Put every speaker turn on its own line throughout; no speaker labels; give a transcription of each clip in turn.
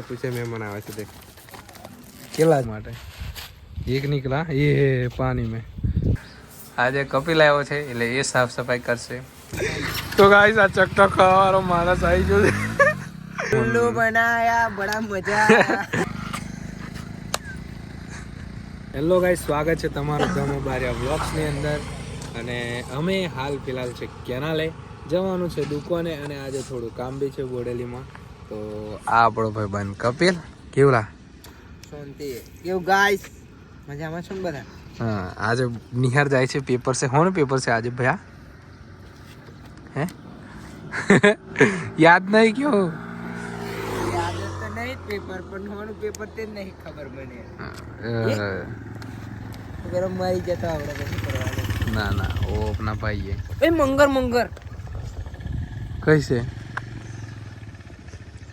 पूछे मेहमान आवे से देख केला माटे एक निकला ये पानी में आज कपिल आयो छे એટલે એ સાફ સફાઈ કરશે તો ગાઈસ આ ચકટો ખાવાનો માણસ આવી ગયો છે
ઉલ્લू बनाया बड़ा मजा आया
હેલો ગાઈસ સ્વાગત છે તમારું ગમે બારિયા વ્લોગ્સ ની અંદર અને અમે હાલ ફિલહાલ છે કેનાલે જવાનું છે દુકાને અને આજે થોડું કામ બી છે બોડેલીમાં તો આ આપણો ભાઈબંધ કપિલ કેવલા
શાંતિ કેવું ગાઈસ મજામાં છો ને બધા
हाँ आज निहार जाए छे पेपर से होने पेपर से आज भैया हैं याद नहीं क्यों
याद तो नहीं पेपर पर होने पेपर ते नहीं खबर मने अगर मारी जता आवड़े तो करवाने
ना ना वो अपना भाई है
ए मंगर मंगर
कैसे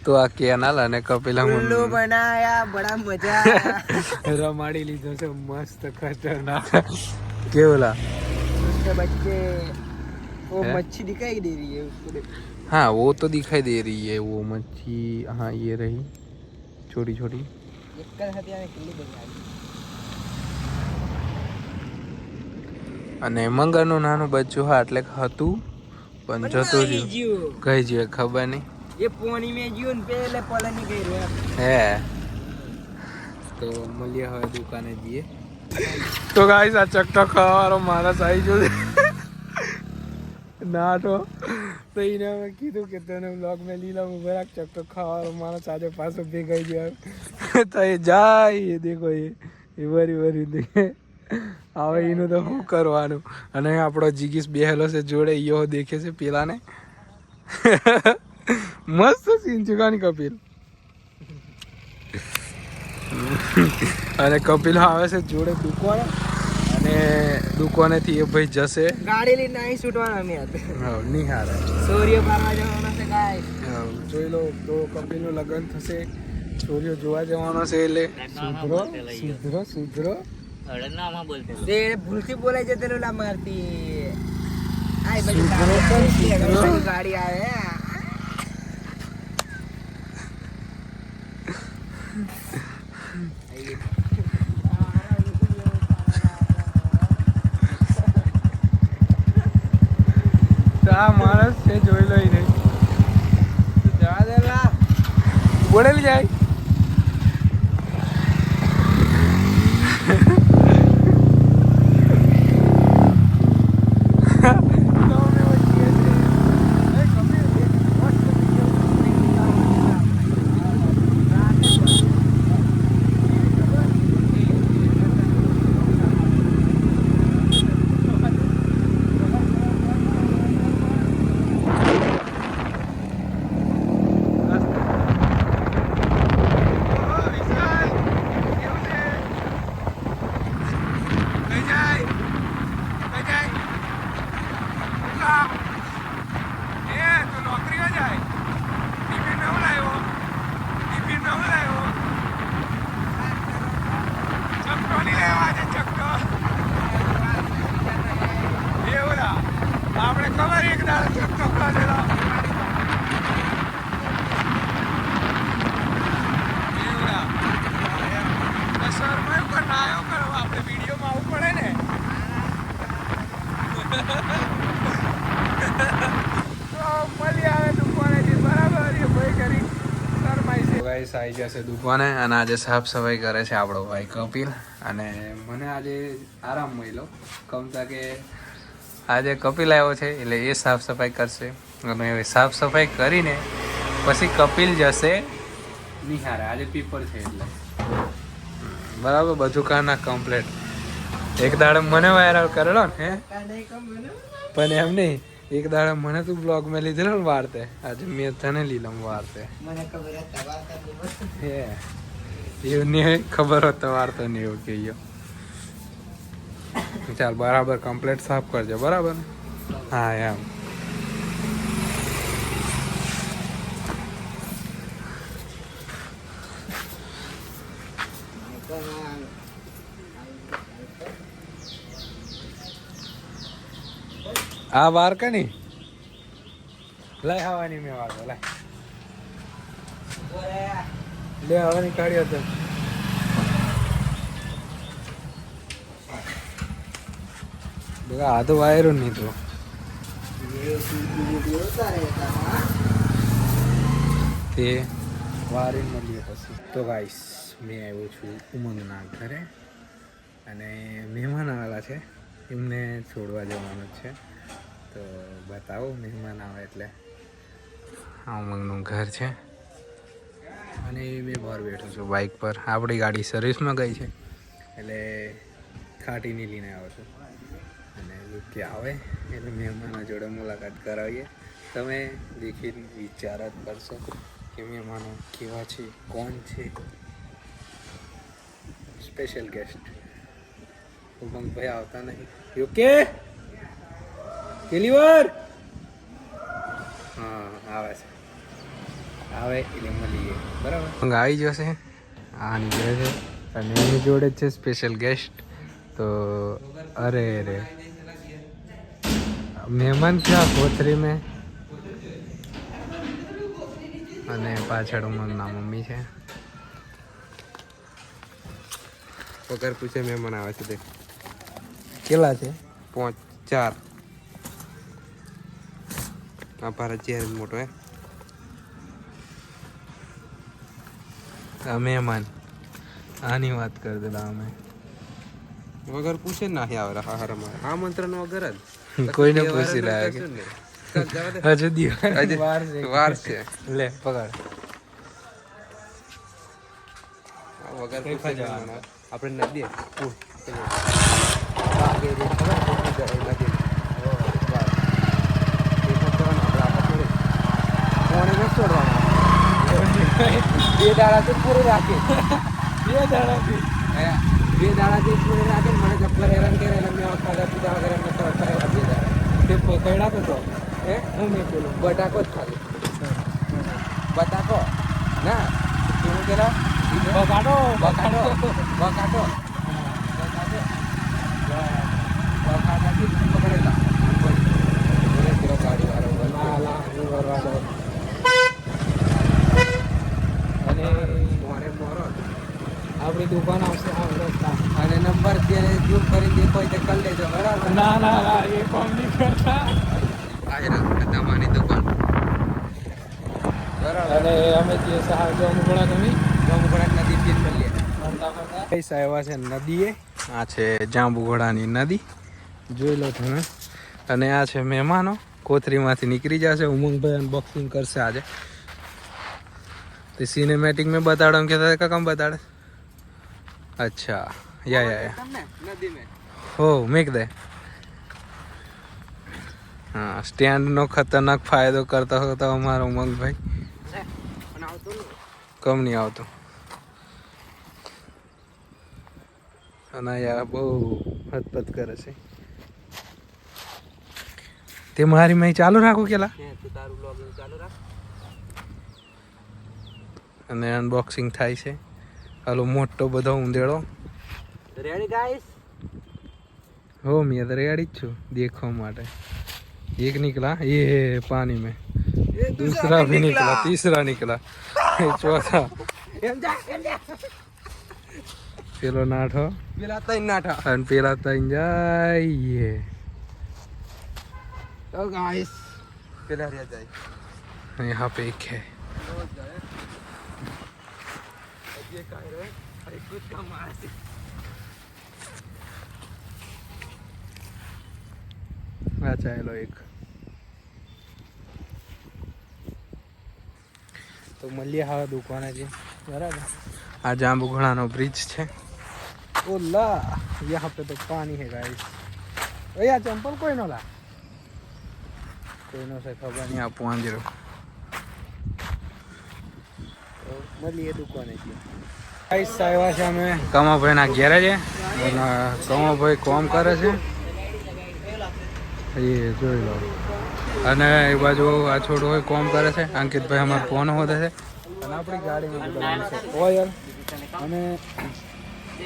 तो आ केनाल અને કપિલા
उल्लू बनाया बड़ा मजा आया
रमाड़ी लीधो से मस्त खतरनाक केवला
उसके बच्चे वो
है?
मच्छी दिखाई दे रही है उसको
हाँ वो तो दिखाई दे रही है वो मच्छी हाँ ये रही छोटी छोटी
एक कर हथियार किल्ली बनाई
અને મંગરનું નાનું બચ્ચું હા એટલે હતું પણ જતું રહ્યું કઈ જીવે ખબર નહીં
ये पानी में जीवन पहले पला नहीं गई रे
હે તો મળીએ હવે દુકાને જઈએ તો ગાઈસ આ ચકટો ખાવાનો માણસ આવી ગયો છે નાટો તો એને અમે કીધું કે તને બ્લોગ મેં લીલા બરાક ચકટો ખાવાનો માણસ આજે પાછો ભેગાઈ ગયો તો એ જાય એ દેખો એ વરી દેખે હવે એનું તો શું કરવાનું અને આપણો જીગીસ બેહેલો છે જોડે યો દેખે છે પેલાને મસ્ત સીન છે કાની કપિલ અને કપિલ આવે છે જોડે દુકાને અને દુકાનેથી એ ભાઈ જશે
गाड़ी ली नहीं छूटवाना અમે આતે
હા નિહાર
સૂર્ય પારવા જવાનો છે ગાઈસ
જોઈ લો તો કપિલનું લગ્ન થશે છોરીઓ જોવા જવાનો છે એટલે સુધરો
અડનામાં બોલતે તે ભૂલથી બોલાઈ જતે લોલા મારતી આય બધી ગાડી આવે
આ માણસ છે જોઈ લો નહીં
જવા દેલા
બોલેલી જાય આપણે ખબર એક દાડો ચક્કો ખાધેલો શર્મા ઉપર ના આવ્યો કરો આપણે વિડીયોમાં આવવું પડે ને તો મળી આવે દુકાનેથી બરાબર એ ભાઈ કરી શરમાઈ છે ગાઈસ આવી ગયા છે દુકાને અને આજે સાફ સફાઈ કરે છે આપણો ભાઈ કપિલ અને મને આજે આરામ મળ્યો કમતા કે આજે કપિલ આવ્યો છે એટલે એ સાફ સફાઈ કરશે અને હવે સાફ સફાઈ કરીને પછી કપિલ જશે નિહારે આજે પીપર છે એટલે બરાબર બધું કાના કમ્પ્લીટ એક દાડે મને વાયરલ કરેલો ને હે પણ એમ નહીં એક દાડે મને તું બ્લોગ માં લીધેલો ને વાર્તે આજે મેં તને લીધો વાર્તે
મને ખબર હતા
હે એવું નહીં ખબર હોત તો વાર્તા નહીં એવું કહીયો ચાલ બરાબર કમ્પ્લીટ સાફ કરજો બરાબર હા એમ આ વાર કે નહીં લાય હવાની મેં વાળો લાય લે હવે નીકાળ્યો હતો બગા આ તો વાયરો નહીં તો તે વારી મળીએ પછી તો ગાઈસ મેં આવ્યો છું ઉમંગના ઘરે અને મહેમાન આવેલા છે એમને છોડવા જવાનું છે તો બતાવો મહેમાન આવે એટલે આ ઉમંગનું ઘર છે અને મેં બહાર બેઠો છું બાઇક પર આપણી ગાડી સર્વિસમાં ગઈ છે એટલે ખાટીની લઈને આવ્યો છું અને કે આવે એટલે મહેમાનો જોડે મુલાકાત કરાવીએ તમે દેખીને વિચાર જ કરશો કે મહેમાનો કેવા છે કોણ છે સ્પેશિયલ ગેસ્ટ ઉમંગભાઈ આવતા નહીં ઓકે પહેલી વાર હા આવે છે આવે એટલે મળીએ બરાબર ઊંઘ આવી જશે આ નીકળે છે અને એની જોડે જ છે સ્પેશિયલ ગેસ્ટ તો અરે અરે મહેમાન ક્યાં કોથરી મેં અને પાછળ ઉમંગના મમ્મી છે
પગાર પૂછે મહેમાન આવે છે દેખ
કેટલા છે
5 4 આ ભારત ચેર મોટો હે
આ મહેમાન આની વાત કરી દેલા અમે
વગર પૂછે ના આવે હારામાં આ મંત્ર નો વગર જ
કોઈને પૂછી રહ્યા હજુ દિવાળી
વાર છે
લે પકડ
વગર પૂછે મહેમાન આવે. આપણે નદી
બે દાડાથી પૂરું રાખે
બે દાડાથી
બે દાડાથી પૂરું રાખે મને જબ્બર હેરાન કરે એટલે મેં ખાધા પીધા વગર એમને તો અઠવાડિયા બે દાડા
તે પકડ્યા તો
હે
હું મેં પેલું
બટાકો જ ખાલી બટાકો ના શું કેલા
બકાડો
બકાટો બકાટો બકાટાથી પકડેલા ગાડી વાળો
અને
મોરે મોરો
આપણી દુકાન આવશે આ રસ્તા
અને નંબર જ્યારે ઝૂમ કરી દેખો હોય તો કરી લેજો બરાબર
ના ના ના એ કોમ નહીં કરતા
તમારી દુકાન
બરાબર
અને અમે જે સાહેબ અમુકડા તમે
જાંબુઘોડા નદી ફીર કરી લે
પૈસા આવ્યા છે નદીએ આ છે જાંબુઘોડાની નદી જોઈ લો તમે અને આ છે મહેમાનો કોથરીમાંથી નીકળી જશે ઉમંગભાઈ અનબોક્સિંગ કરશે આજે તે સિનેમેટિક में बताड़ा हम कहता था कम बताड़े अच्छा या
તમને નદી મેં
हो मेक दे हाँ स्टैंड नो खतरनाक फायदो करता होता हमारा उमंग भाई
પણ આવતો નહીં
कम नहीं આવતો અને યાર બહુ હદપત કરે છે તે મારી મેં ચાલુ રાખું કેલા
તું તારું બ્લોગિંગ ચાલુ રાખ
અને અનબોક્સિંગ થાય છે હાલો મોટો બધો ઊંધેડો
રેડી ગાઈસ
हो मैं तो रेडी છું देखने માટે एक निकला ये पानी में दूसरा भी निकला तीसरा निकला चौथा
એમ જા
પેલો નાઠો
પેલા તઈ નાઠા
અને પેલા તઈ જાય
તો ગાઈસ પેલા રે જાય
यहाँ पे एक है
ये काय रे अरे कुछ का मार
अच्छा हेलो एक તો મળીએ હવે દુકાને છે બરાબર આ જાંબુઘોડાનો બ્રિજ છે ઓલા यहाँ पे तो पानी है गाइस ओए આ ચંપલ કોઈ નો લા કોઈનો છે ખબર નહીં આ પાંજરો તો મળીએ દુકાને છે ગાઈસ આવ્યા છે અમે કમાભાઈના ઘેરે છે અને કમાભાઈ કોમ કરે છે એ જોઈ લો અને એ બાજુ આ છોડો હોય કોમ કરે છે અંકિતભાઈ અમારો ફોન હોતે છે અને આપણી ગાડીમાં બધું છે ઓઇલ અને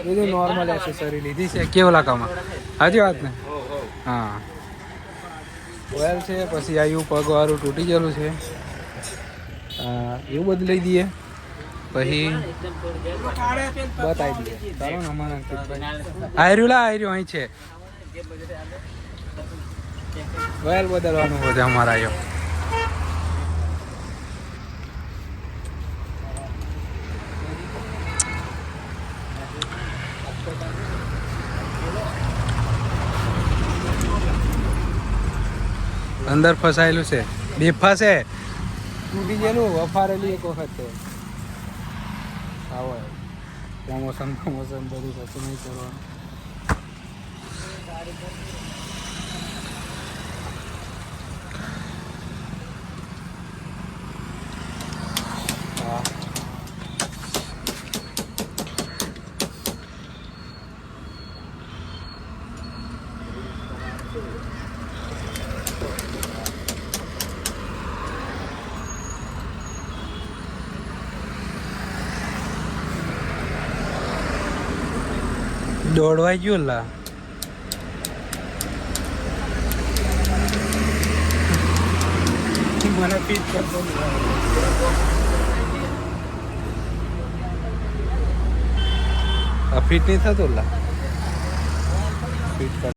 બધું નોર્મલ એસેસરી લીધી છે કેવું લાકામાં હાજી વાત ને હા ઓઇલ છે પછી આવ્યું પગવાળું તૂટી ગયેલું છે એવું બધું લઈ દઈએ પછી બતાવી દઈએ ચાલો ને અમારા અંકિતભાઈ આયર્યું અહીં છે ઓઇલ બદલવાનું હોય છે અમારા અહીંયા અંદર ફસાયેલું છે બેફા છે તૂટી ગયેલું વફારેલી એક વખત છે આવો પ્રમોશન બધું કશું નહીં કરવાનું હા દોડવાઈ ગયો લા મને ફીટ કરતો ફીટ નહીં થતો લા ફીટ